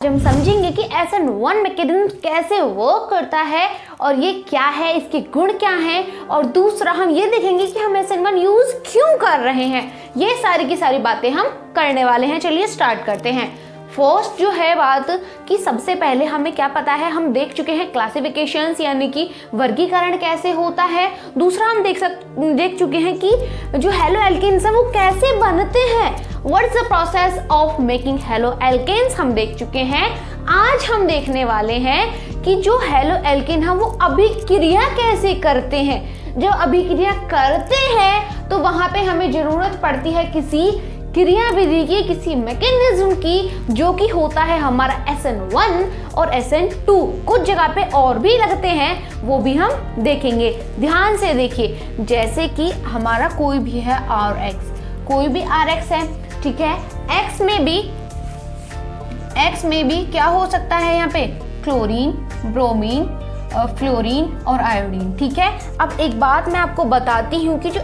हम समझेंगे कि SN1 मैकेनिज्म कैसे वर्क करता है और ये क्या है, इसके गुण क्या हैं, और दूसरा हम ये देखेंगे कि हम SN1 यूज क्यों कर रहे हैं। ये सारी की सारी बातें हम करने वाले हैं। चलिए स्टार्ट करते हैं। फर्स्ट जो है बात कि सबसे पहले हमें क्या पता है, हम देख चुके हैं क्लासिफिकेशंस यानी कि वर्गीकरण कैसे होता है। दूसरा हम देख चुके हैं कि जो हेलो एल्केन्स है वो कैसे बनते हैं, what is the process of making haloalkanes हम देख चुके हैं। आज हम देखने वाले हैं कि जो हेलो एल्केन है वो अभिक्रिया कैसे करते हैं। जब अभिक्रिया करते हैं तो वहां पे हमें जरूरत पड़ती है किसी क्रियाविधि की, किसी मैकेनिज्म की, जो कि होता है हमारा SN1 और SN2। कुछ जगह पे और भी लगते हैं, वो भी हम देखेंगे। ध्यान से देखिए, जैसे कि हमारा कोई भी है RX, कोई भी RX है, ठीक है। X में भी क्या हो सकता है यहाँ पे, क्लोरीन, ब्रोमीन, फ्लोरीन और आयोडीन, ठीक है। अब एक बात मैं आपको बताती हूँ कि जो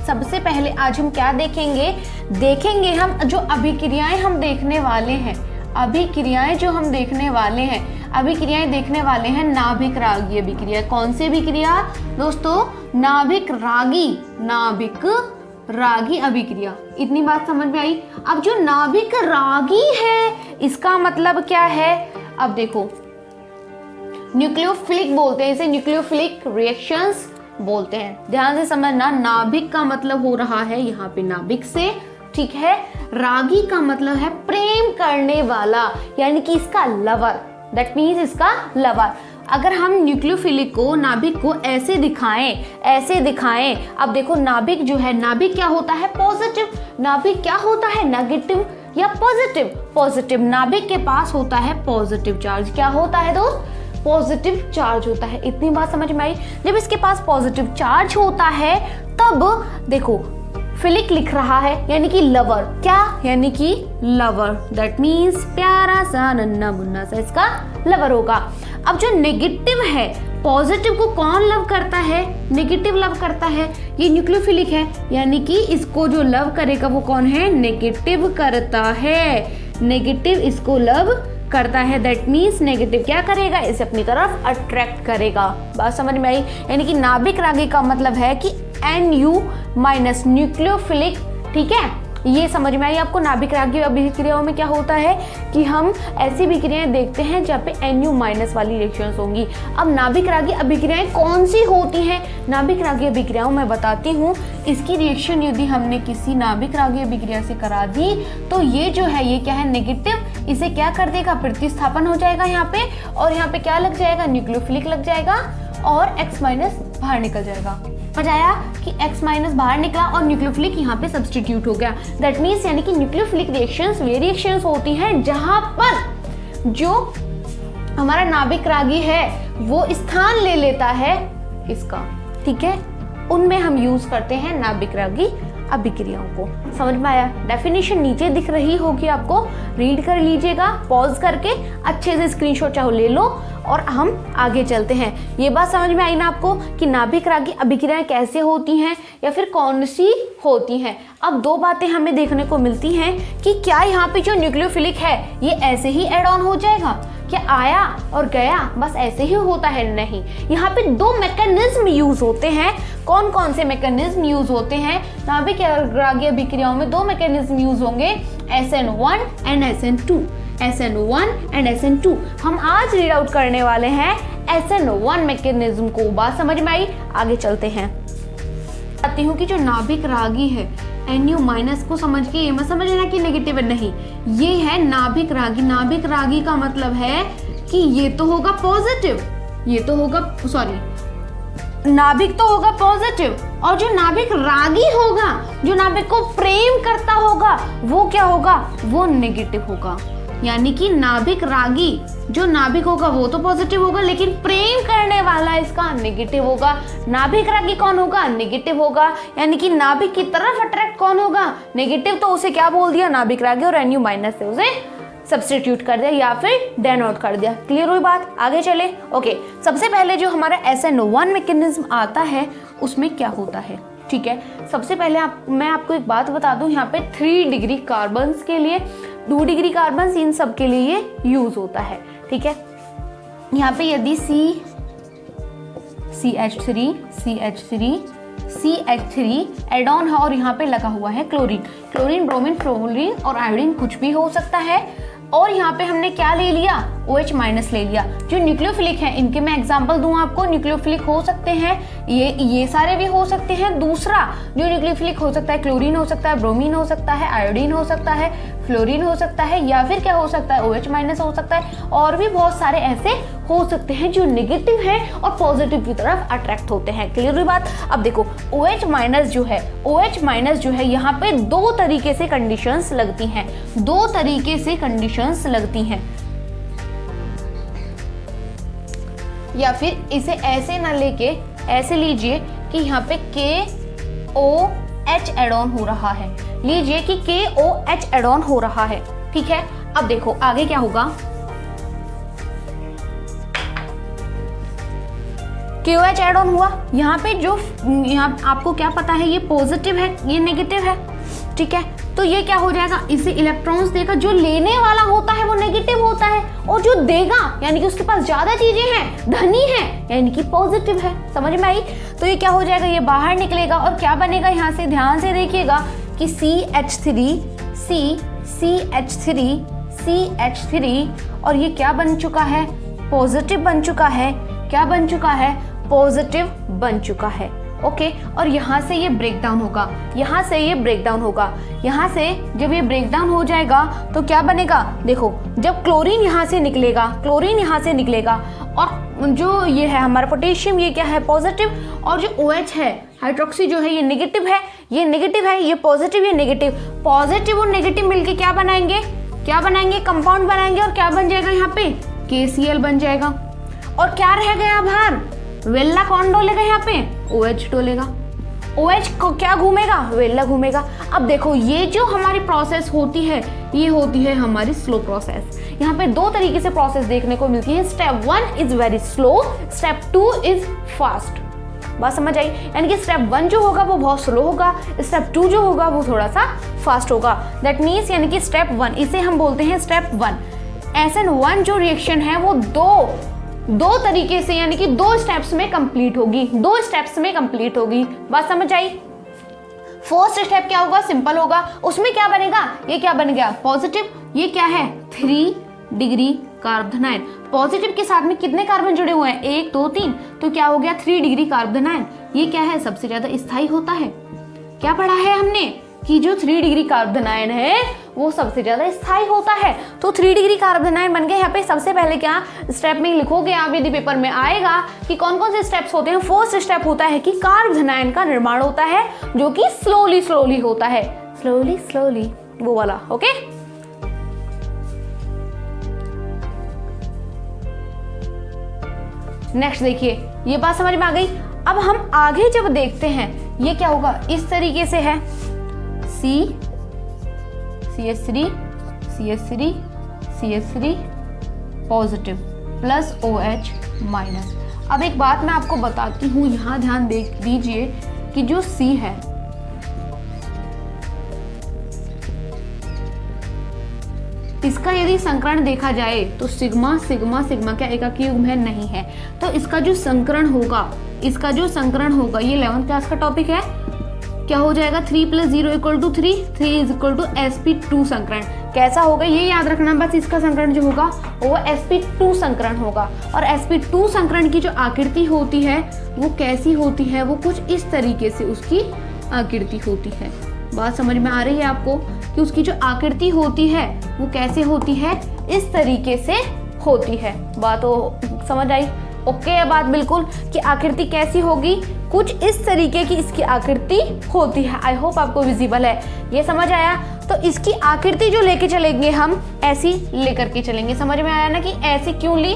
सबसे पहले आज हम क्या देखेंगे हम जो अभिक्रियाएं हम देखने वाले हैं। अभिक्रियाएं जो हम देखने वाले हैं, अभिक्रियाएं देखने वाले हैं नाभिक रागी अभिक्रिया। कौन सी अभिक्रिया दोस्तों, नाभिक रागी अभिक्रिया। इतनी बात समझ में आई। अब जो नाभिक रागी है इसका मतलब क्या है, अब देखो न्यूक्लियोफिलिक बोलते हैं इसे, न्यूक्लियोफिलिक रिएक्शंस बोलते हैं। ध्यान से समझना, नाभिक का मतलब हो रहा है यहाँ पे नाभिक से, ठीक है। रागी का मतलब है प्रेम करने वाला, यानी कि इसका लवर, दैट मीन्स इसका लवर। अगर हम न्यूक्लियोफिलिक को, नाभिक को ऐसे दिखाएं, अब देखो नाभिक जो है, नाभिक क्या होता है, पॉजिटिव। नाभिक क्या होता है, नेगेटिव या पॉजिटिव। नाभिक के पास होता है पॉजिटिव चार्ज। क्या होता है दोस्त, पॉजिटिव चार्ज होता है। इतनी बात समझ में आई। जब इसके पास पॉजिटिव चार्ज होता है तब देखो फिलिक लिख रहा है, यानी कि लवर। क्या, यानी कि लवर, दैट मीन्स प्यारा सा नन्ना मुन्ना सा इसका लवर होगा। अब जो नेगेटिव है, पॉजिटिव को कौन लव करता है, नेगेटिव लव करता है, ये न्यूक्लियोफिलिक है, यानी कि इसको जो लव करेगा वो कौन है, नेगेटिव करता है। नेगेटिव इसको लव करता है, दैट मीन्स नेगेटिव क्या करेगा, इसे अपनी तरफ अट्रैक्ट करेगा। बात समझ में आई। यानी कि नाभिक रागी का मतलब है कि NU माइनस न्यूक्लियोफिलिक, ठीक है। ये समझ में आई आपको। नाभिक रागी अभिक्रियाओं में क्या होता है कि हम ऐसी अभिक्रियाएं देखते हैं जहाँ पे NU माइनस वाली रिएक्शंस होंगी। अब नाभिक रागी अभिक्रियाएं कौन सी होती हैं, नाभिक रागी अभिक्रियाओं में बताती हूँ। इसकी रिएक्शन यदि हमने किसी नाभिक रागी अभिक्रिया से करा दी तो ये जो है, ये क्या है, नेगेटिव, इसे क्या कर देगा, प्रतिस्थापन हो जाएगा यहाँ पे, और यहाँ पे क्या लग जाएगा, न्यूक्लियोफिलिक लग जाएगा और X माइनस बाहर निकल जाएगा। समझ आया कि X माइनस बाहर निकला और न्यूक्लियोफिलिक यहाँ पे सब्स्टिट्यूट हो गया। दैट मीन्स यानी कि न्यूक्लियोफिलिक रिएक्शंस वे रिएक्शंस होती हैं जहां पर जो हमारा नाभिक रागी है वो स्थान ले लेता है इसका, ठीक है। उनमें हम यूज करते हैं नाभिक रागी अभिक्रियाओं को। समझ में आया। डेफिनेशन नीचे दिख रही होगी आपको, रीड कर लीजिएगा पॉज करके, अच्छे से स्क्रीनशॉट चाहो ले लो और हम आगे चलते हैं। ये बात समझ में आई ना आपको कि नाभिक रागी अभिक्रियाएं कैसे होती हैं या फिर कौन सी होती हैं। अब दो बातें हमें देखने को मिलती हैं कि क्या यहाँ पे जो न्यूक्लियोफिलिक है ये ऐसे ही एड ऑन हो जाएगा, क्या आया और गया बस ऐसे ही होता है, नहीं। यहाँ पे दो मैकेनिज्म यूज होते हैं। कौन कौन से मैकेनिज्म यूज होते हैं, नाभिक रागी अभिक्रियाओं में दो मैकेनिज्म यूज होंगे, SN1 and SN2। SN1 and SN2 हम आज रीड आउट करने वाले हैं SN1 मैकेनिज्म को। बात समझ में आई, आगे चलते हैं। बताती हूँ कि जो नाभिक रागी है, NU माइनस को समझ के ये मत समझ लेना कि नेगेटिव है, नहीं, ये है नाभिक रागी। नाभिक रागी का मतलब है कि ये तो होगा पॉजिटिव, ये तो होगा, सॉरी, नाभिक तो होगा पॉजिटिव, और जो नाभिक रागी होगा, जो नाभिक को प्रेम करता होगा, वो क्या होगा, वो नेगेटिव होगा। यानी कि नाभिक रागी, जो नाभिक होगा वो तो पॉजिटिव होगा, लेकिन प्रेम करने वाला इसका नेगेटिव होगा। नाभिक रागी कौन होगा, नेगेटिव होगा। यानी कि नाभिक की तरफ अट्रैक्ट कौन होगा, नेगेटिव। तो उसे क्या बोल दिया, नाभिक रागी, और NU माइनस से उसे सब्स्टिट्यूट कर दिया या फिर डेनोट कर दिया। क्लियर हुई बात, आगे चले। ओके, सबसे पहले जो हमारा SN1 मैकेनिज्म आता है उसमें क्या होता है, ठीक है। सबसे पहले मैं आपको एक बात बता दूं, यहाँ पे 3 डिग्री कार्बन्स के लिए 2 डिग्री कार्बन, इन सब के लिए ये यूज होता है। ठीक है, यहाँ पे यदि CH3 एड ऑन है और यहाँ पे लगा हुआ है क्लोरीन, ब्रोमीन, फ्लोरीन और आयोडीन कुछ भी हो सकता है। और यहाँ पे हमने क्या ले लिया, OH माइनस ले लिया। जो न्यूक्लियोफिलिक है, इनके मैं एग्जांपल दूं आपको, न्यूक्लियोफिलिक हो सकते हैं ये सारे भी हो सकते हैं। दूसरा जो न्यूक्लियोफिलिक हो सकता है, क्लोरीन हो सकता है, ब्रोमीन हो सकता है, आयोडीन हो सकता है, फ्लोरीन हो सकता है, या फिर क्या हो सकता है, OH माइनस हो सकता है। और भी बहुत सारे ऐसे हो सकते हैं जो नेगेटिव है और पॉजिटिव की तरफ अट्रैक्ट होते हैं। क्लियर हुई बात। अब देखो OH माइनस जो है यहाँ पे 2 तरीके से कंडीशंस लगती हैं, 2 तरीके से कंडीशंस लगती हैं। या फिर इसे ऐसे ना लेके ऐसे लीजिए कि यहाँ पे KOH एड ऑन हो रहा है, लीजिए कि KOH एड ऑन हो रहा है। ठीक है, अब देखो आगे क्या होगा, KOH एड ऑन हुआ, यहाँ पे जो यहाँ आपको क्या पता है, ये पॉजिटिव है, ये नेगेटिव है। ठीक है, तो ये क्या हो जाएगा, इसे इलेक्ट्रॉन्स देगा, जो लेने वाला होता है वो नेगेटिव होता है, और जो देगा यानी कि उसके पास ज्यादा चीजें हैं, धनी है, यानी कि पॉजिटिव है। समझ में आई। तो ये क्या हो जाएगा, ये बाहर निकलेगा और क्या बनेगा, यहाँ से ध्यान से देखिएगा कि CH3 और ये क्या बन चुका है, पॉजिटिव बन चुका है। क्या बन चुका है, पॉजिटिव बन चुका है। ओके, और यहाँ से ये ब्रेक डाउन होगा, यहाँ से जब ये ब्रेक डाउन हो जाएगा तो क्या बनेगा, देखो जब क्लोरीन यहाँ से निकलेगा और जो ये है हमारा पोटेशियम, ये क्या है, पॉजिटिव, और जो OH है, हाइड्रोक्सी जो है, ये नेगेटिव है, ये पॉजिटिव, ये नेगेटिव। पॉजिटिव और नेगेटिव मिलके क्या बनाएंगे, कंपाउंड बनाएंगे, और क्या बन जाएगा, यहाँ पे KCl बन जाएगा। और क्या रह गया बाहर, वेल्ला कौन डोलेगा, यहाँ पे OH डोलेगा। OH को क्या घूमेगा, वेल्ला घूमेगा। अब देखो ये जो हमारी प्रोसेस होती है, ये होती है हमारी स्लो प्रोसेस। यहाँ पे 2 तरीके से प्रोसेस देखने को मिलती है। Step 1 is very slow, step 2 is fast. बात समझ आई। यानी कि स्टेप 1 जो होगा वो बहुत स्लो होगा, स्टेप 2 जो होगा वो थोड़ा सा फास्ट होगा। दैट मीन्स यानी कि स्टेप 1, इसे हम बोलते हैं स्टेप 1। SN1 जो रिएक्शन है वो दो तरीके से यानी कि 2 स्टेप्स में कंप्लीट होगी। बात समझ आई। फर्स्ट स्टेप क्या होगा, सिंपल होगा, उसमें क्या बनेगा, ये क्या बन गया, पॉजिटिव। ये क्या है, 3 डिग्री कार्बोनाइन। पॉजिटिव के साथ में कितने कार्बन जुड़े हुए हैं, 1 2 3, तो क्या हो गया 3 डिग्री कार्बोनाइन। ये क्या है, सबसे ज्यादा स्थायी होता है। क्या पढ़ा है हमने कि जो 3 डिग्री कार्बोनाइन है वो सबसे ज्यादा स्थायी होता है। तो 3 डिग्री कार्बोनाइन बन गए। यहाँ पे सबसे पहले क्या स्टेप में लिखोगे आप, यदि पेपर में आएगा कि कौन कौन से स्टेप्स होते हैं। फर्स्ट स्टेप होता है कि कार्बोनाइन का निर्माण होता है, जो कि स्लोली होता है, स्लोली वो वाला। ओके, नेक्स्ट देखिए, ये बात समझ में आ गई। अब हम आगे जब देखते हैं ये क्या होगा, इस तरीके से है CH3 positive plus OH minus. अब एक बात मैं आपको बताती हूँ, यहाँ ध्यान दे दीजिए कि जो C है इसका यदि संकरण देखा जाए तो सिग्मा क्या एकाकी युग्म है, नहीं है। तो इसका जो संकरण होगा ये 11th क्लास का टॉपिक है। क्या हो जाएगा, 3 + 0 = 3 = sp2 संकरण। कैसा होगा ये याद रखना, बस इसका संकरण जो होगा वो sp2 संकरण होगा। और sp2 संकरण की जो आकृति होती है वो कैसी होती है, वो कुछ इस तरीके से उसकी आकृति होती है। बात समझ में आ रही है आपको कि उसकी जो आकृति होती है वो कैसे होती है, इस तरीके से होती है। बात तो समझ आई। ओके है बात बिल्कुल, कि आकृति कैसी होगी, कुछ इस तरीके की इसकी आकृति होती है। आई होप आपको विजिबल है, ये समझ आया। तो इसकी आकृति जो लेके चलेंगे हम, ऐसी लेकर के चलेंगे। समझ में आया ना कि ऐसी क्यों ली।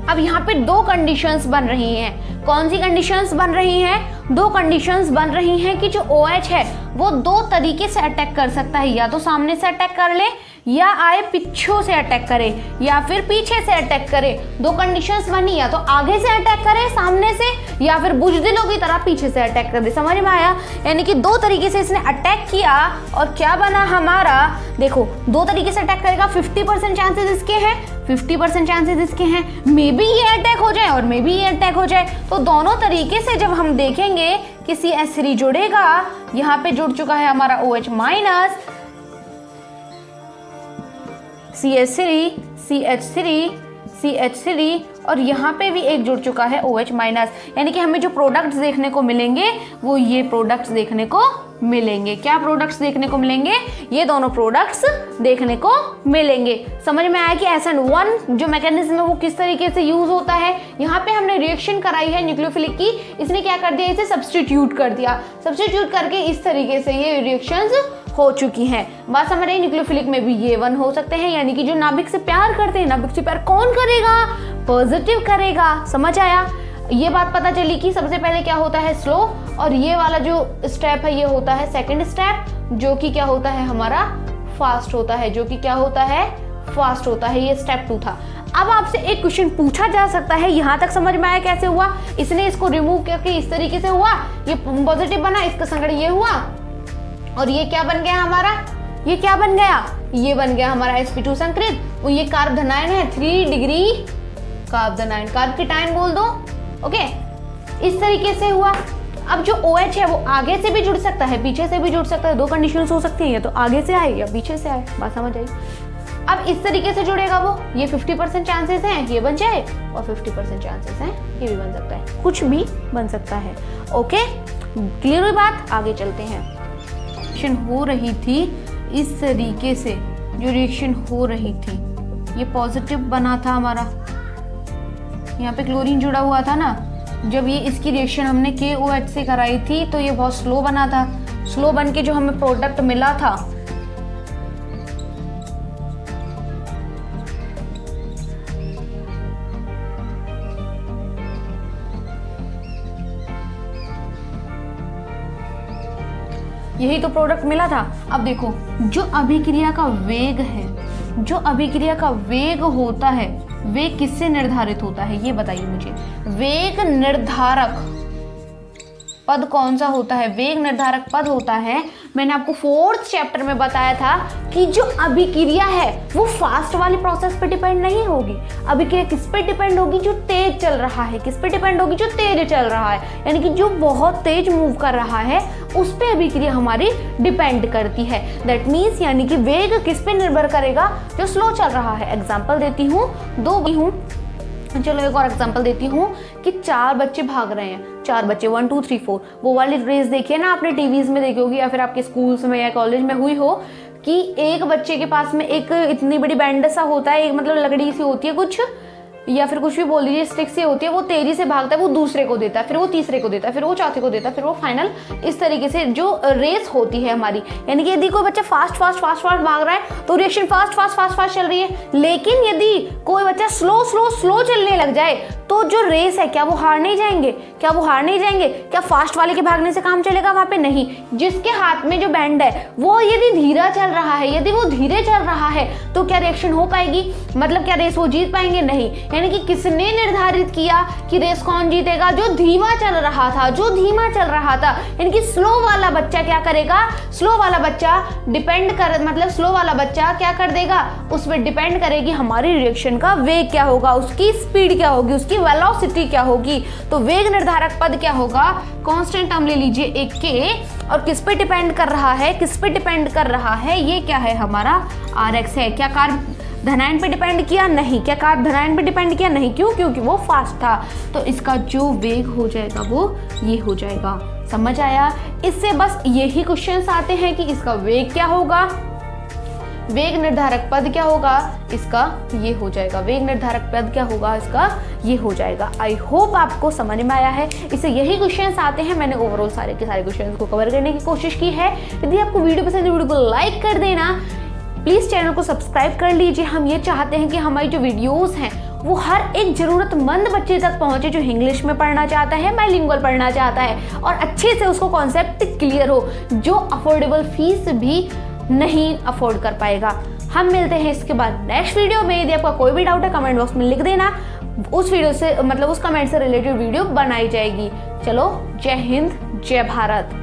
अब यहाँ पे 2 कंडीशंस बन रही हैं। कौन सी कंडीशंस बन रही हैं, दो कंडीशंस बन रही हैं कि जो OH है वो दो तरीके से अटैक कर सकता है, या तो सामने से अटैक कर ले या आए पीछे से अटैक करे या फिर पीछे से अटैक करे। दो कंडीशंस बनी, या तो आगे से अटैक करे सामने से या फिर बुजदिलों की तरह पीछे से अटैक कर दे। समझ में आया? यानी कि दो तरीके से इसने अटैक किया और क्या बना हमारा, देखो दो तरीके से अटैक करेगा, 50% चांसेस इसके हैं, 50% चांसेस इसके हैं, मे बी ये अटैक हो जाए और मे बी ये अटैक हो जाए। तो दोनों तरीके से जब हम देखेंगे कि CH3 जुड़ेगा, यहाँ पे जुड़ चुका है हमारा OH minus, CH3, CH3, CH3 और यहाँ पे भी एक जुड़ चुका है OH माइनस। यानी कि हमें जो प्रोडक्ट्स देखने को मिलेंगे वो ये प्रोडक्ट्स देखने को मिलेंगे। क्या प्रोडक्ट्स देखने को मिलेंगे? ये दोनों प्रोडक्ट्स देखने को मिलेंगे। समझ में आया कि SN1 जो मैकेनिज्म है वो किस तरीके से यूज होता है। यहाँ पे हमने रिएक्शन कराई है न्यूक्लियोफिलिक की, इसने क्या कर दिया, इसे सब्स्टिट्यूट कर दिया। सब्स्टिट्यूट करके इस तरीके से ये रिएक्शंस हो चुकी हैं। बात समझ रहे हैं? न्यूक्लियोफिलिक में भी ये 1 हो सकते हैं, यानी कि जो नाभिक से प्यार करते हैं, नाभिक से प्यार कौन करेगा? पॉजिटिव करेगा। समझ आया? ये बात पता चली कि सबसे पहले क्या होता है, स्लो, और ये वाला जो स्टेप है ये होता है सेकंड स्टेप, जो कि क्या होता है हमारा फास्ट होता है, जो कि क्या होता है फास्ट होता है। ये स्टेप 2 था। अब आपसे एक क्वेश्चन पूछा जा सकता है, यहाँ तक समझ में आया कैसे हुआ? इसने इसको रिमूव करके इस तरीके से हुआ, ये पॉजिटिव बना, इसका संगड़ ये हुआ और ये क्या बन गया हमारा, ये क्या बन गया, ये बन गया हमारा sp2 संकृत। ये कार्ब धनायन है, 3 डिग्री कार्ब धनायन, कार्ब कीटायन बोल दो। ओके, इस तरीके से हुआ। अब जो OH है वो आगे से भी जुड़ सकता है, पीछे से भी जुड़ सकता है। दो कंडीशंस हो सकती है, या तो आगे से आए या पीछे से आए। बात समझ आई? अब इस तरीके से जुड़ेगा वो, ये 50% चांसेस हैं ये बन जाए और 50% चांसेस हैं ये भी बन सकता है, कुछ भी बन सकता है। ओके, क्लियर हुई बात? आगे चलते हैं। रिएक्शन हो रही थी इस तरीके से, जो रिएक्शन हो रही थी ये पॉजिटिव बना था हमारा, यहाँ पे क्लोरीन जुड़ा हुआ था ना। जब ये इसकी रिएक्शन हमने KOH से कराई थी तो ये बहुत स्लो बना था। स्लो बन के जो हमें प्रोडक्ट मिला था यही तो प्रोडक्ट मिला था। अब देखो, जो अभिक्रिया का वेग है, जो अभिक्रिया का वेग होता है, वेग किससे निर्धारित होता है ये बताइए मुझे। वेग निर्धारक पद कौन सा होता है? वेग निर्धारक पद होता है, मैंने आपको 4th चैप्टर में बताया था कि जो अभिक्रिया है वो फास्ट वाली प्रोसेस पे डिपेंड नहीं होगी। अभिक्रिया किस पे डिपेंड होगी? जो तेज चल रहा है। किस पे डिपेंड होगी? जो तेज चल रहा है, यानी कि जो बहुत तेज मूव कर रहा है उस पे अभिक्रिया हमारी डिपेंड करती है। दैट मीन्स यानी कि वेग किस पे निर्भर करेगा? जो स्लो चल रहा है। एग्जाम्पल देती हूँ, चलो एक और एग्जांपल देती हूँ कि 4 बच्चे भाग रहे हैं, 4 बच्चे 1 2 3 4। वो वाली रेस देखिए ना आपने, टीवीज में देखी होगी या फिर आपके स्कूल्स में या कॉलेज में हुई हो, कि एक बच्चे के पास में एक इतनी बड़ी बैंड सा होता है, एक मतलब लकड़ी सी होती है कुछ, या फिर कुछ भी बोल दीजिए, स्टिक से होती है, वो तेजी से भागता है, वो दूसरे को देता है, फिर वो तीसरे को देता है, फिर वो चौथे को देता है, फिर वो फाइनल। इस तरीके से जो रेस होती है हमारी, यानी कि यदि कोई बच्चा फास्ट भाग रहा है तो रिएक्शन फास्ट चल रही है। लेकिन यदि कोई बच्चा स्लो चलने लग जाए तो जो रेस है, क्या वो हार नहीं जाएंगे? क्या फास्ट वाले के भागने से काम चलेगा? वहां पे नहीं। जिसके हाथ में जो बैंड है वो यदि धीरे चल रहा है तो क्या रिएक्शन हो पाएगी? मतलब क्या रेस वो जीत पाएंगे? नहीं। यानी कि किसने निर्धारित किया कि रेस कौन जीतेगा? जो धीमा चल रहा था। यानी कि स्लो वाला बच्चा क्या करेगा? स्लो वाला बच्चा क्या कर देगा? उस पर डिपेंड करेगी हमारी रिएक्शन का वेग क्या होगा, उसकी स्पीड क्या होगी, उसकी वेलोसिटी क्या होगी। तो वेग निर्धारक पद क्या होगा? कांस्टेंट टर्म ले लीजिए एक के, और किस पे डिपेंड कर रहा है? ये क्या है हमारा RX है। क्या कार्ब धनायन पे डिपेंड किया? नहीं। क्या कार्ब धनायन पे डिपेंड किया? नहीं। क्यों? क्योंकि वो फास्ट था। तो इसका जो वेग हो जाएगा वो ये हो जाएगा। समझ आया? इससे बस यही क्वेश्चंस आते हैं कि इसका वेग क्या होगा, वेग निर्धारक पद क्या होगा, इसका ये हो जाएगा। वेग निर्धारक पद क्या होगा, इसका ये हो जाएगा। आई होप आपको समझ में आया है। इससे यही क्वेश्चंस आते हैं। मैंने ओवरऑल सारे के सारे क्वेश्चंस को कवर करने की कोशिश की है। यदि आपको वीडियो पसंद है, वीडियो को लाइक कर देना, प्लीज चैनल को सब्सक्राइब कर लीजिए। हम ये चाहते हैं कि हमारी जो वीडियोस हैं वो हर एक जरूरतमंद बच्चे तक पहुंचे जो इंग्लिश में पढ़ना चाहता है, बाइलिंगुअल पढ़ना चाहता है और अच्छे से उसको कॉन्सेप्ट क्लियर हो, जो अफोर्डेबल फीस भी नहीं अफोर्ड कर पाएगा। हम मिलते हैं इसके बाद नेक्स्ट वीडियो में। यदि आपका कोई भी डाउट है कमेंट बॉक्स में लिख देना, उस वीडियो से मतलब उस कमेंट से रिलेटेड वीडियो बनाई जाएगी। चलो, जय हिंद, जय भारत।